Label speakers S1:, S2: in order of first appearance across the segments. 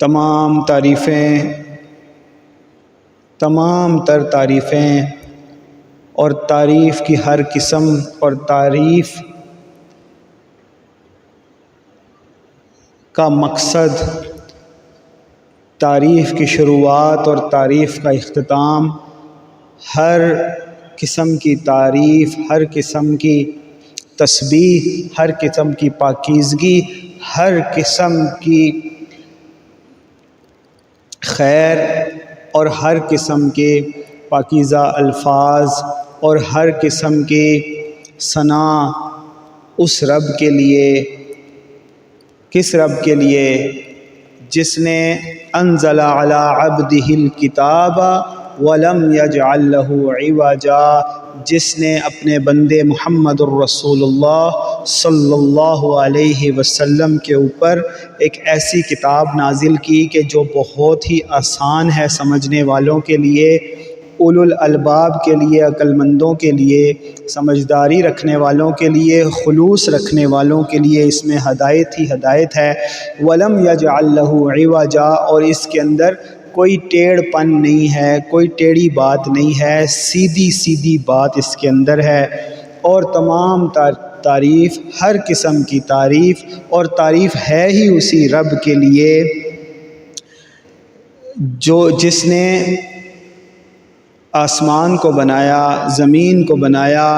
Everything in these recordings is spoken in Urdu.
S1: تمام تر تعریفیں اور تعریف کی ہر قسم اور تعریف کا مقصد، تعریف کی شروعات اور تعریف کا اختتام، ہر قسم کی تعریف، ہر قسم کی تسبیح، ہر قسم کی پاکیزگی، ہر قسم کی خیر اور ہر قسم کے پاکیزہ الفاظ اور ہر قسم کی ثنا اس رب کے لیے، کس رب کے لیے؟ جس نے انزل علی عبدہ الکتاب ولم یجعل لہ عوجا، جس نے اپنے بندے محمد الرسول اللہ صلی اللہ علیہ وسلم کے اوپر ایک ایسی کتاب نازل کی کہ جو بہت ہی آسان ہے سمجھنے والوں کے لیے، اولو الالباب کے لیے، عقل مندوں کے لیے، سمجھداری رکھنے والوں کے لیے، خلوص رکھنے والوں کے لیے اس میں ہدایت ہی ہدایت ہے۔ وَلَمْ يَجْعَلْ لَهُ عِوَجًا، اور اس کے اندر کوئی ٹیڑھ پن نہیں ہے، کوئی ٹیڑھی بات نہیں ہے، سیدھی سیدھی بات اس کے اندر ہے۔ اور تمام تعریف، ہر قسم کی تعریف، اور تعریف ہے ہی اسی رب کے لیے جس نے آسمان کو بنایا، زمین کو بنایا،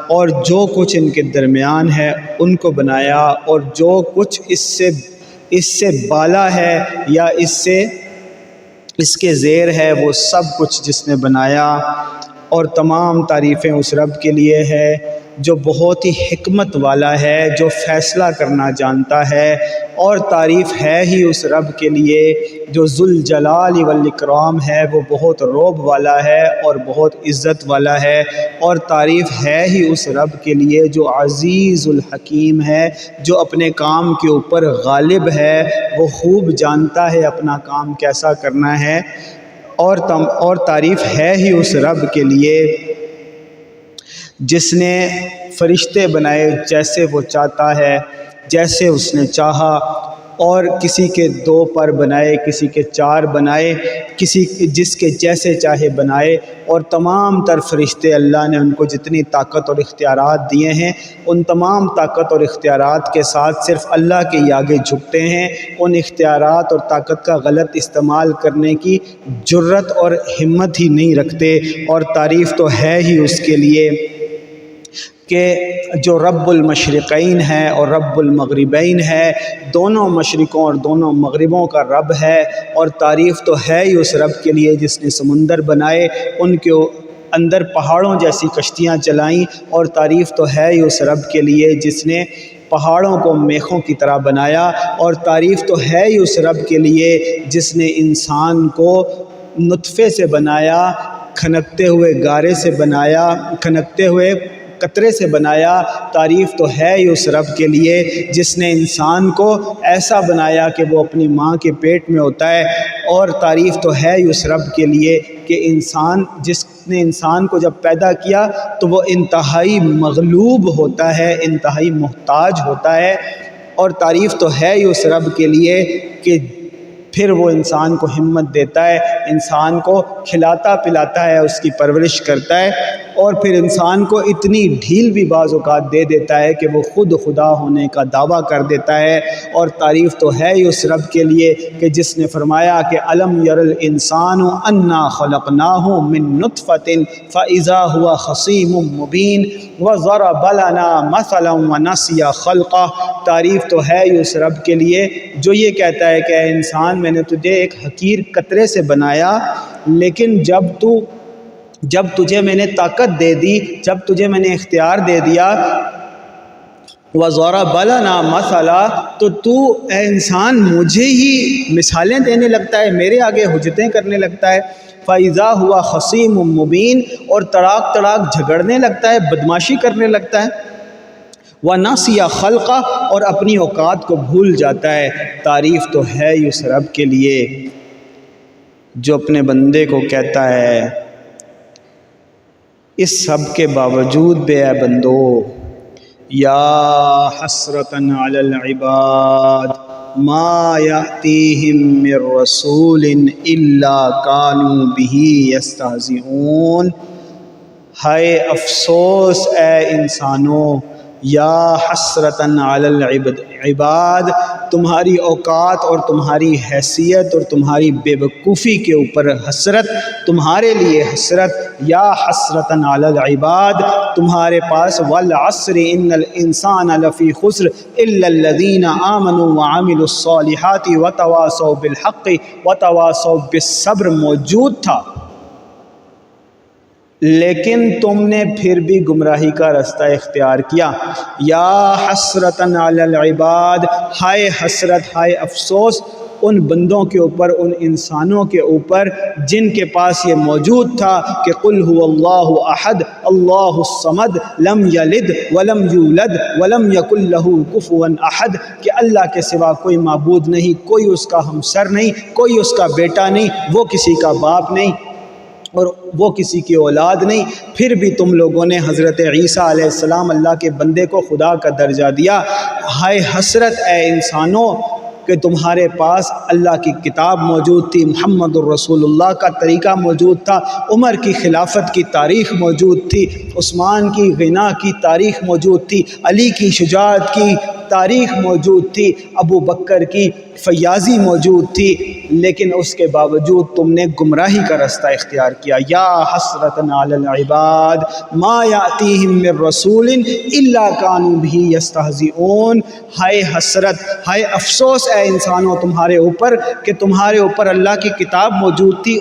S1: اور جو کچھ ان کے درمیان ہے ان کو بنایا، اور جو کچھ اس سے بالا ہے یا اس کے زیر ہے وہ سب کچھ جس نے بنایا۔ اور تمام تعریفیں اس رب کے لیے ہے جو بہت ہی حکمت والا ہے، جو فیصلہ کرنا جانتا ہے۔ اور تعریف ہے ہی اس رب کے لیے جو ذوالجلال والاکرام ہے، وہ بہت رعب والا ہے اور بہت عزت والا ہے۔ اور تعریف ہے ہی اس رب کے لیے جو عزیز الحکیم ہے، جو اپنے کام کے اوپر غالب ہے، وہ خوب جانتا ہے اپنا کام کیسا کرنا ہے۔ اور تعریف ہے ہی اس رب کے لیے جس نے فرشتے بنائے جیسے وہ چاہتا ہے، جیسے اس نے چاہا، اور کسی کے 2 پر بنائے، کسی کے 4 بنائے، جس کے جیسے چاہے بنائے۔ اور تمام تر فرشتے اللہ نے ان کو جتنی طاقت اور اختیارات دیے ہیں، ان تمام طاقت اور اختیارات کے ساتھ صرف اللہ کے آگے جھکتے ہیں، ان اختیارات اور طاقت کا غلط استعمال کرنے کی جرت اور ہمت ہی نہیں رکھتے۔ اور تعریف تو ہے ہی اس کے لیے کہ جو رب المشرقین ہے اور رب المغربین ہے، دونوں مشرقوں اور دونوں مغربوں کا رب ہے۔ اور تعریف تو ہے ہی اس رب کے لیے جس نے سمندر بنائے، ان کے اندر پہاڑوں جیسی کشتیاں چلائیں۔ اور تعریف تو ہے ہی اس رب کے لیے جس نے پہاڑوں کو میخوں کی طرح بنایا۔ اور تعریف تو ہے ہی اس رب کے لیے جس نے انسان کو نطفے سے بنایا، کھنکتے ہوئے گارے سے بنایا، کھنکتے ہوئے قطرے سے بنایا۔ تعریف تو ہے ہی اس رب کے لیے جس نے انسان کو ایسا بنایا کہ وہ اپنی ماں کے پیٹ میں ہوتا ہے۔ اور تعریف تو ہے ہی اس رب کے لیے کہ جس نے انسان کو جب پیدا کیا تو وہ انتہائی مغلوب ہوتا ہے، انتہائی محتاج ہوتا ہے۔ اور تعریف تو ہے ہی اس رب کے لیے کہ پھر وہ انسان کو ہمت دیتا ہے، انسان کو کھلاتا پلاتا ہے، اس کی پرورش کرتا ہے، اور پھر انسان کو اتنی ڈھیل بھی بعض اوقات دے دیتا ہے کہ وہ خود خدا ہونے کا دعویٰ کر دیتا ہے۔ اور تعریف تو ہے ہی اس رب کے لیے کہ جس نے فرمایا کہ الم یر الانسان انا خلقناہ من نطفۃ فاذا هو خصیم مبین وضرب لنا مثلا ونسی خلقہ۔ تعریف تو ہے ہی اس رب کے لیے جو یہ کہتا ہے کہ اے انسان، میں نے تجھے ایک حقیر قطرے سے بنایا، لیکن جب تجھے میں نے طاقت دے دی، جب تجھے میں نے اختیار دے دیا، وَضَرَبَ لَنَا مَثَلًا، تو اے انسان مجھے ہی مثالیں دینے لگتا ہے، میرے آگے حجتیں کرنے لگتا ہے۔ فَإِذَا هُوَ خَصِيمٌ مُّبِينٌ، اور تڑاک تڑاک جھگڑنے لگتا ہے، بدماشی کرنے لگتا ہے۔ وَنَسِيَ خَلْقَهُ، اور اپنی اوقات کو بھول جاتا ہے۔ تعریف تو ہے ہی اس رب کے لیے جو اپنے بندے کو کہتا ہے اس سب کے باوجود بھی اے بندو، یا حسرتاً علی العباد ما یأتیہم من رسول الا کانوا بہ یستہزئون۔ ہائے افسوس اے انسانوں، یا حسرتاً علی العباد، تمہاری اوقات اور تمہاری حیثیت اور تمہاری بے وقوفی کے اوپر حسرت، تمہارے لیے حسرت، یا حسرتاً علی العباد، تمہارے پاس والعصر ان الانسان لفی خسر الا الذین آمنوا وعملوا الصالحات وتواصوا بالحق وتواصوا بالصبر موجود تھا، لیکن تم نے پھر بھی گمراہی کا رستہ اختیار کیا۔ یا حسرتاً علی العباد، ہائے حسرت، ہائے افسوس ان بندوں کے اوپر، ان انسانوں کے اوپر جن کے پاس یہ موجود تھا کہ قل هو اللہ احد اللہ الصمد لم یلد ولم یولد ولم یکن له کفوا احد، کہ اللہ کے سوا کوئی معبود نہیں، کوئی اس کا ہمسر نہیں، کوئی اس کا بیٹا نہیں، وہ کسی کا باپ نہیں اور وہ کسی کی اولاد نہیں، پھر بھی تم لوگوں نے حضرت عیسیٰ علیہ السلام اللہ کے بندے کو خدا کا درجہ دیا۔ ہائے حسرت اے انسانوں کہ تمہارے پاس اللہ کی کتاب موجود تھی، محمد الرسول اللہ کا طریقہ موجود تھا، عمر کی خلافت کی تاریخ موجود تھی، عثمان کی غنا کی تاریخ موجود تھی، علی کی شجاعت کی تاریخ موجود تھی، ابو بکر کی فیاضی موجود تھی، لیکن اس کے باوجود تم نے گمراہی کا رستہ اختیار کیا۔ یا حسرتاً علی العباد ما یأتیہم من رسول الا کانوا بہ یستہزئون۔ ہائے حسرت، ہائے افسوس اے انسانوں تمہارے اوپر کہ تمہارے اوپر اللہ کی کتاب موجود تھی،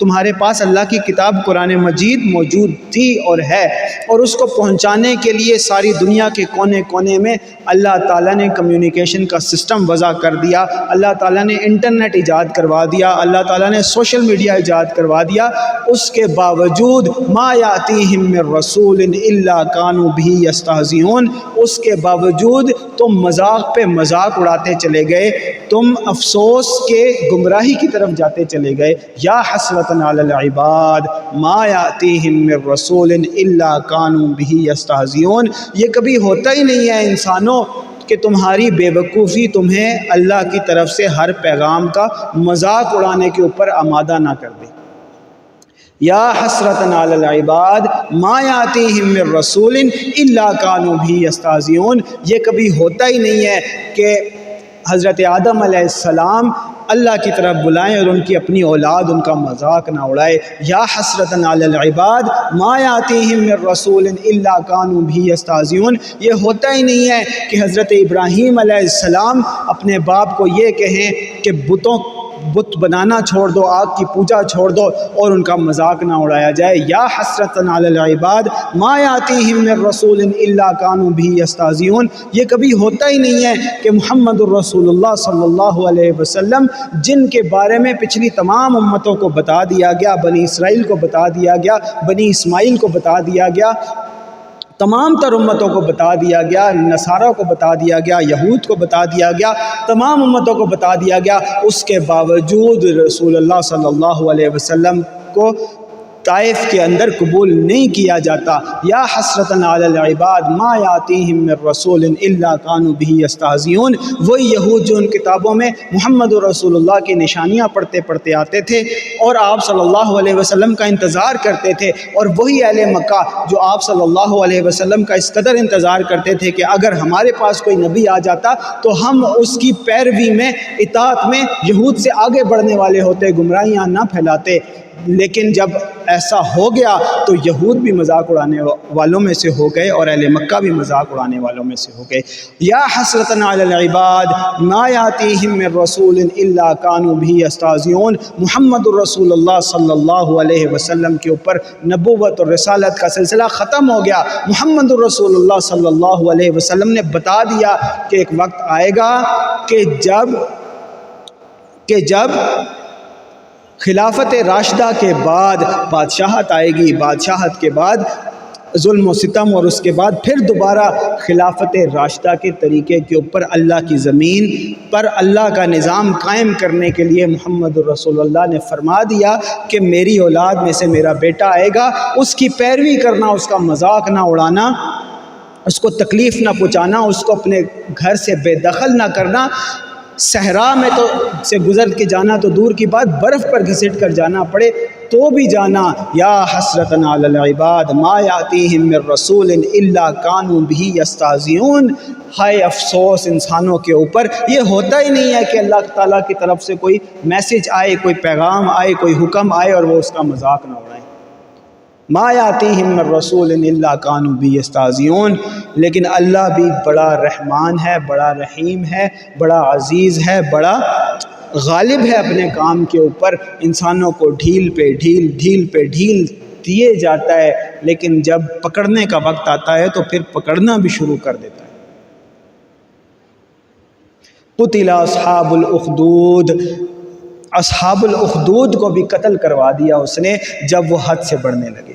S1: تمہارے پاس اللہ کی کتاب قرآن مجید موجود تھی اور ہے، اور اس کو پہنچانے کے لیے ساری دنیا کے کونے کونے میں اللہ تعالیٰ نے کمیونیکیشن کا سسٹم وضع کر دیا، اللہ تعالیٰ نے انٹرنیٹ ایجاد کروا دیا، اللہ تعالیٰ نے سوشل میڈیا ایجاد کروا دیا، اس کے باوجود ما یأتیہم من رسول الا کانوا بہ یستہزئون، اس کے باوجود تم مذاق پہ مذاق اڑاتے چلے گئے، تم افسوس کے گمراہی کی طرف جاتے چلے گئے۔ یا حسرتاً علی العباد ما یأتیہم من رسول الا کانوا بہ یستہزئون۔ یہ کبھی ہوتا ہی نہیں ہے انسانوں کہ تمہاری بے وقوفی تمہیں اللہ کی طرف سے ہر پیغام کا مذاق اڑانے کے اوپر آمادہ نہ کر دے۔ یا حسرتاً علی العباد ما یأتیہم من رسول الا کانوا بہ یستہزئون۔ یہ کبھی ہوتا ہی نہیں ہے کہ حضرت آدم علیہ السلام اللہ کی طرف بلائیں اور ان کی اپنی اولاد ان کا مذاق نہ اڑائے۔ یا حسرتاً علی العباد ما یأتیہم من رسول الا کانوا بہ یستہزئون۔ یہ ہوتا ہی نہیں ہے کہ حضرت ابراہیم علیہ السلام اپنے باپ کو یہ کہیں کہ بت بنانا چھوڑ دو، آگ کی پوجا چھوڑ دو، اور ان کا مذاق نہ اڑایا جائے۔ یا حسرتاً علی العباد ما یأتیہم من رسول الا کانوا بہ یستہزئون۔ یہ کبھی ہوتا ہی نہیں ہے کہ محمد الرسول اللہ صلی اللہ علیہ وسلم جن کے بارے میں پچھلی تمام امتوں کو بتا دیا گیا، بنی اسرائیل کو بتا دیا گیا، بنی اسماعیل کو بتا دیا گیا، تمام تر امتوں کو بتا دیا گیا، نصارہ کو بتا دیا گیا، یہود کو بتا دیا گیا، تمام امتوں کو بتا دیا گیا، اس کے باوجود رسول اللہ صلی اللہ علیہ وسلم کو طائف کے اندر قبول نہیں کیا جاتا۔ یا حسرتاً علی العباد ما یأتیہم من رسول الا کانوا بہ یستہزئون۔ وہی یہود جو ان کتابوں میں محمد رسول اللہ کی نشانیاں پڑھتے پڑھتے آتے تھے اور آپ صلی اللہ علیہ وسلم کا انتظار کرتے تھے، اور وہی اہل مکہ جو آپ صلی اللہ علیہ وسلم کا اس قدر انتظار کرتے تھے کہ اگر ہمارے پاس کوئی نبی آ جاتا تو ہم اس کی پیروی میں، اطاعت میں یہود سے آگے بڑھنے والے ہوتے، گمراہیاں نہ پھیلاتے۔ لیکن جب ایسا ہو گیا تو یہود بھی مذاق اڑانے والوں میں سے ہو گئے اور اہل مکہ بھی مذاق اڑانے والوں میں سے ہو گئے۔ یا حسرتاً علی العباد ما یأتیہم من رسول الا کانوا بہ یستہزئون۔ محمد الرسول اللہ صلی اللہ علیہ وسلم کے اوپر نبوت اور رسالت کا سلسلہ ختم ہو گیا۔ محمد الرسول اللہ صلی اللہ علیہ وسلم نے بتا دیا کہ ایک وقت آئے گا کہ جب خلافت راشدہ کے بعد بادشاہت آئے گی، بادشاہت کے بعد ظلم و ستم، اور اس کے بعد پھر دوبارہ خلافت راشدہ کے طریقے کے اوپر اللہ کی زمین پر اللہ کا نظام قائم کرنے کے لیے محمد الرسول اللہ نے فرما دیا کہ میری اولاد میں سے میرا بیٹا آئے گا، اس کی پیروی کرنا، اس کا مذاق نہ اڑانا، اس کو تکلیف نہ پہنچانا، اس کو اپنے گھر سے بے دخل نہ کرنا، صحرا میں تو سے گزر کے جانا تو دور کی بات، برف پر گھسٹ کر جانا پڑے تو بھی جانا۔ یا حسرتن علی العباد ما یاتیہم من رسول الا کانوا بہ یستہزئون، ہائے افسوس انسانوں کے اوپر، یہ ہوتا ہی نہیں ہے کہ اللہ تعالیٰ کی طرف سے کوئی میسج آئے، کوئی پیغام آئے، کوئی حکم آئے اور وہ اس کا مذاق نہ اڑائیں۔ ما یاتیہم من رسول الا کانوا بہ یستہزئون، لیکن اللہ بھی بڑا رحمان ہے، بڑا رحیم ہے، بڑا عزیز ہے، بڑا غالب ہے اپنے کام کے اوپر۔ انسانوں کو ڈھیل پہ ڈھیل، ڈھیل پہ ڈھیل دیے جاتا ہے، لیکن جب پکڑنے کا وقت آتا ہے تو پھر پکڑنا بھی شروع کر دیتا ہے۔ قتل اصحاب الاخدود، اصحاب الاخدود کو بھی قتل کروا دیا اس نے جب وہ حد سے بڑھنے لگے۔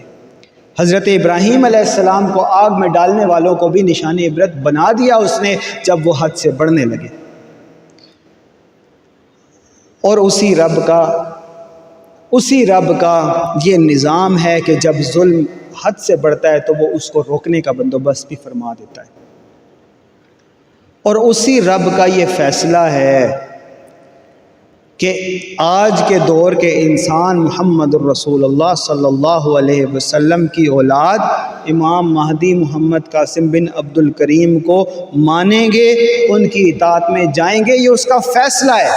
S1: حضرت ابراہیم علیہ السلام کو آگ میں ڈالنے والوں کو بھی نشان عبرت بنا دیا اس نے جب وہ حد سے بڑھنے لگے۔ اور اسی رب کا یہ نظام ہے کہ جب ظلم حد سے بڑھتا ہے تو وہ اس کو روکنے کا بندوبست بھی فرما دیتا ہے، اور اسی رب کا یہ فیصلہ ہے کہ آج کے دور کے انسان محمد الرسول اللہ صلی اللہ علیہ وسلم کی اولاد امام مہدی محمد قاسم بن عبد الکریم کو مانیں گے، ان کی اطاعت میں جائیں گے، یہ اس کا فیصلہ ہے۔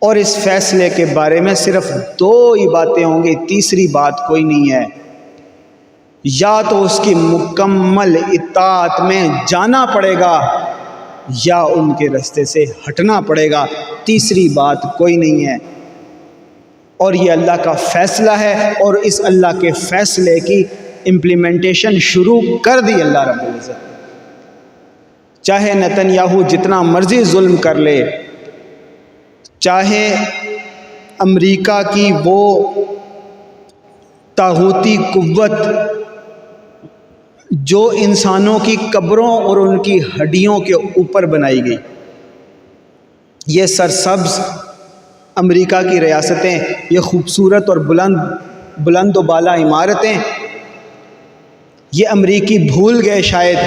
S1: اور اس فیصلے کے بارے میں صرف دو ہی باتیں ہوں گی، تیسری بات کوئی نہیں ہے۔ یا تو اس کی مکمل اطاعت میں جانا پڑے گا یا ان کے راستے سے ہٹنا پڑے گا، تیسری بات کوئی نہیں ہے۔ اور یہ اللہ کا فیصلہ ہے، اور اس اللہ کے فیصلے کی امپلیمنٹیشن شروع کر دی اللہ رب العزت۔ چاہے نتنیاہو جتنا مرضی ظلم کر لے، چاہے امریکہ کی وہ طاغوتی قوت جو انسانوں کی قبروں اور ان کی ہڈیوں کے اوپر بنائی گئی، یہ سرسبز امریکہ کی ریاستیں، یہ خوبصورت اور بلند و بالا عمارتیں، یہ امریکی بھول گئے شاید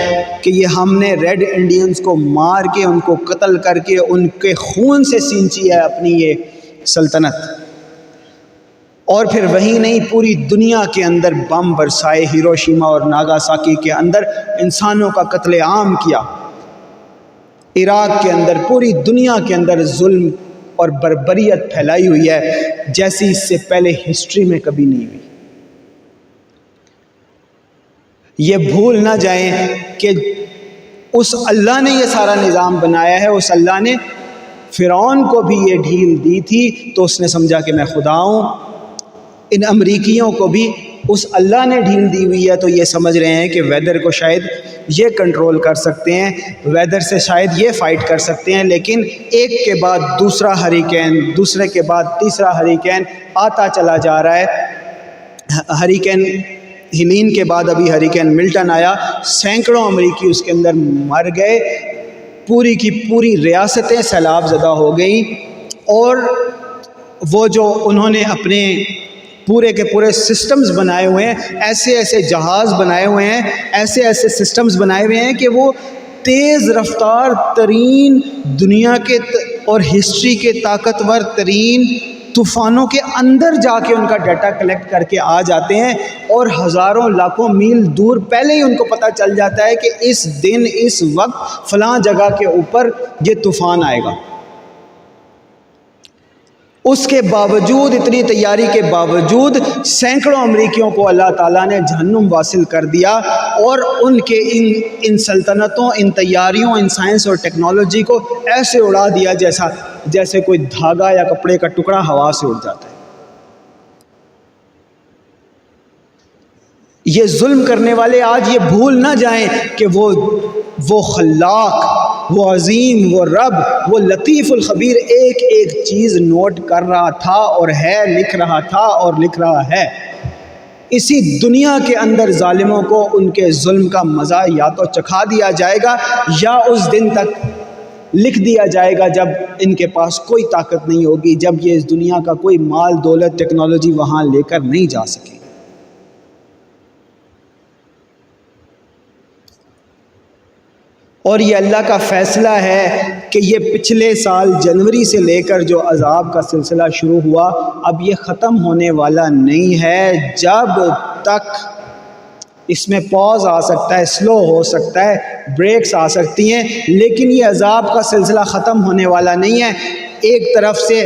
S1: کہ یہ ہم نے ریڈ انڈینز کو مار کے، ان کو قتل کر کے، ان کے خون سے سینچی ہے اپنی یہ سلطنت۔ اور پھر وہی نہیں، پوری دنیا کے اندر بم برسائے، ہیروشیما اور ناگاساکی کے اندر انسانوں کا قتل عام کیا، عراق کے اندر، پوری دنیا کے اندر ظلم اور بربریت پھیلائی ہوئی ہے جیسی اس سے پہلے ہسٹری میں کبھی نہیں ہوئی۔ یہ بھول نہ جائیں کہ اس اللہ نے یہ سارا نظام بنایا ہے، اس اللہ نے فرعون کو بھی یہ ڈھیل دی تھی تو اس نے سمجھا کہ میں خدا ہوں۔ ان امریکیوں کو بھی اس اللہ نے ڈھیل دی ہوئی ہے تو یہ سمجھ رہے ہیں کہ ویدر کو شاید یہ کنٹرول کر سکتے ہیں، ویدر سے شاید یہ فائٹ کر سکتے ہیں، لیکن ایک کے بعد دوسرا ہریکین، دوسرے کے بعد تیسرا ہریکین آتا چلا جا رہا ہے۔ ہریکین ہیلین کے بعد ابھی ہریکین ملٹن آیا، سینکڑوں امریکی اس کے اندر مر گئے، پوری کی پوری ریاستیں سیلاب زدہ ہو گئیں، اور وہ جو انہوں نے اپنے پورے کے پورے سسٹمز بنائے ہوئے ہیں، ایسے ایسے جہاز بنائے ہوئے ہیں، ایسے ایسے سسٹمز بنائے ہوئے ہیں کہ وہ تیز رفتار ترین دنیا کے اور ہسٹری کے طاقتور ترین طوفانوں کے اندر جا کے ان کا ڈیٹا کلیکٹ کر کے آ جاتے ہیں، اور ہزاروں لاکھوں میل دور پہلے ہی ان کو پتہ چل جاتا ہے کہ اس دن اس وقت فلاں جگہ کے اوپر یہ طوفان آئے گا۔ اس کے باوجود، اتنی تیاری کے باوجود، سینکڑوں امریکیوں کو اللہ تعالیٰ نے جہنم واصل کر دیا، اور ان کے ان سلطنتوں، ان تیاریوں، ان سائنس اور ٹیکنالوجی کو ایسے اڑا دیا جیسے کوئی دھاگا یا کپڑے کا ٹکڑا ہوا سے اڑ جاتا ہے۔ یہ ظلم کرنے والے آج یہ بھول نہ جائیں کہ وہ خلاق، وہ عظیم، وہ رب، وہ لطیف الخبیر ایک ایک چیز نوٹ کر رہا تھا اور ہے، لکھ رہا تھا اور لکھ رہا ہے۔ اسی دنیا کے اندر ظالموں کو ان کے ظلم کا مزہ یا تو چکھا دیا جائے گا یا اس دن تک لکھ دیا جائے گا جب ان کے پاس کوئی طاقت نہیں ہوگی، جب یہ اس دنیا کا کوئی مال، دولت، ٹیکنالوجی وہاں لے کر نہیں جا سکے۔ اور یہ اللہ کا فیصلہ ہے کہ یہ پچھلے سال جنوری سے لے کر جو عذاب کا سلسلہ شروع ہوا اب یہ ختم ہونے والا نہیں ہے. جب تک اس میں پاز آ سکتا ہے، سلو ہو سکتا ہے، بریکس آ سکتی ہیں، لیکن یہ عذاب کا سلسلہ ختم ہونے والا نہیں ہے. ایک طرف سے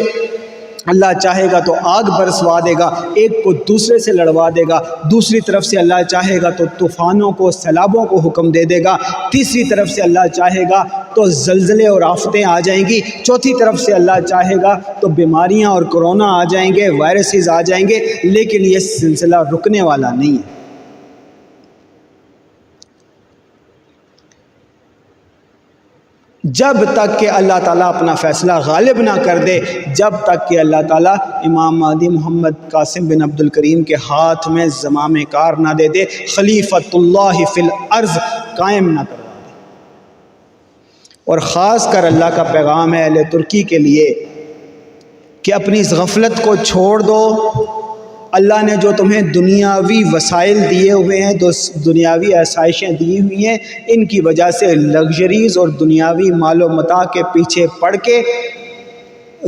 S1: اللہ چاہے گا تو آگ برسوا دے گا، ایک کو دوسرے سے لڑوا دے گا، دوسری طرف سے اللہ چاہے گا تو طوفانوں کو، سیلابوں کو حکم دے دے گا، تیسری طرف سے اللہ چاہے گا تو زلزلے اور آفتیں آ جائیں گی، چوتھی طرف سے اللہ چاہے گا تو بیماریاں اور کرونا آ جائیں گے، وائرسز آ جائیں گے، لیکن یہ سلسلہ رکنے والا نہیں ہے. جب تک کہ اللہ تعالیٰ اپنا فیصلہ غالب نہ کر دے، جب تک کہ اللہ تعالیٰ امام مہدی محمد قاسم بن عبد الکریم کے ہاتھ میں زمام کار نہ دے دے، خلیفۃ اللہ فی الارض قائم نہ کروا دے. اور خاص کر اللہ کا پیغام ہے اہل ترکی کے لیے کہ اپنی اس غفلت کو چھوڑ دو. اللہ نے جو تمہیں دنیاوی وسائل دیے ہوئے ہیں، دنیاوی آسائشیں دی ہوئی ہیں، ان کی وجہ سے لگژریز اور دنیاوی مال و متاع کے پیچھے پڑ کے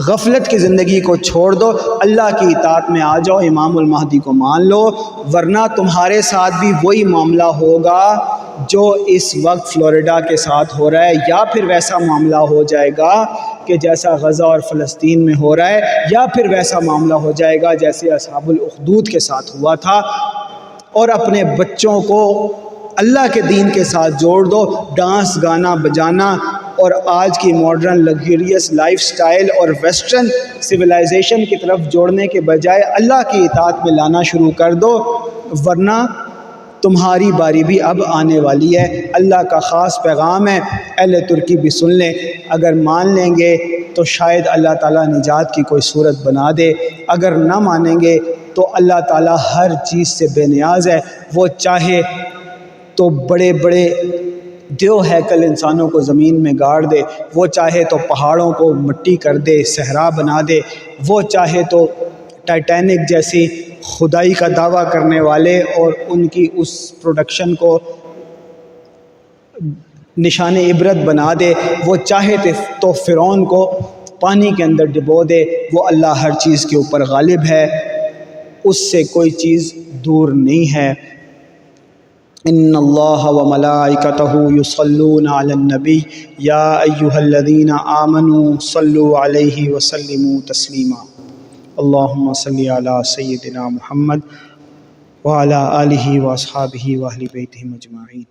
S1: غفلت کی زندگی کو چھوڑ دو، اللہ کی اطاعت میں آ جاؤ، امام المہدی کو مان لو، ورنہ تمہارے ساتھ بھی وہی معاملہ ہوگا جو اس وقت فلوریڈا کے ساتھ ہو رہا ہے، یا پھر ویسا معاملہ ہو جائے گا کہ جیسا غزہ اور فلسطین میں ہو رہا ہے، یا پھر ویسا معاملہ ہو جائے گا جیسے اصحاب الاخدود کے ساتھ ہوا تھا. اور اپنے بچوں کو اللہ کے دین کے ساتھ جوڑ دو. ڈانس، گانا، بجانا اور آج کی ماڈرن لگژریس لائف سٹائل اور ویسٹرن سویلائزیشن کی طرف جوڑنے کے بجائے اللہ کی اطاعت میں لانا شروع کر دو، ورنہ تمہاری باری بھی اب آنے والی ہے. اللہ کا خاص پیغام ہے، اہل ترکی بھی سن لیں. اگر مان لیں گے تو شاید اللہ تعالیٰ نجات کی کوئی صورت بنا دے، اگر نہ مانیں گے تو اللہ تعالیٰ ہر چیز سے بے نیاز ہے. وہ چاہے تو بڑے بڑے دیو ہیکل انسانوں کو زمین میں گاڑ دے، وہ چاہے تو پہاڑوں کو مٹی کر دے، صحرا بنا دے، وہ چاہے تو ٹائٹینک جیسی خدائی کا دعویٰ کرنے والے اور ان کی اس پروڈکشن کو نشان عبرت بنا دے، وہ چاہے تو فرعون کو پانی کے اندر ڈبو دے. وہ اللہ ہر چیز کے اوپر غالب ہے، اس سے کوئی چیز دور نہیں ہے. ان اللہ وملائکتہ یصلون علی النبی یا ایھا الذین آمنوا صلوا علیہ وسلموا تسلیما. اللہم صلی علی سیدنا محمد وعلی آلہ واصحابہ واہل بیتہ اجمعین.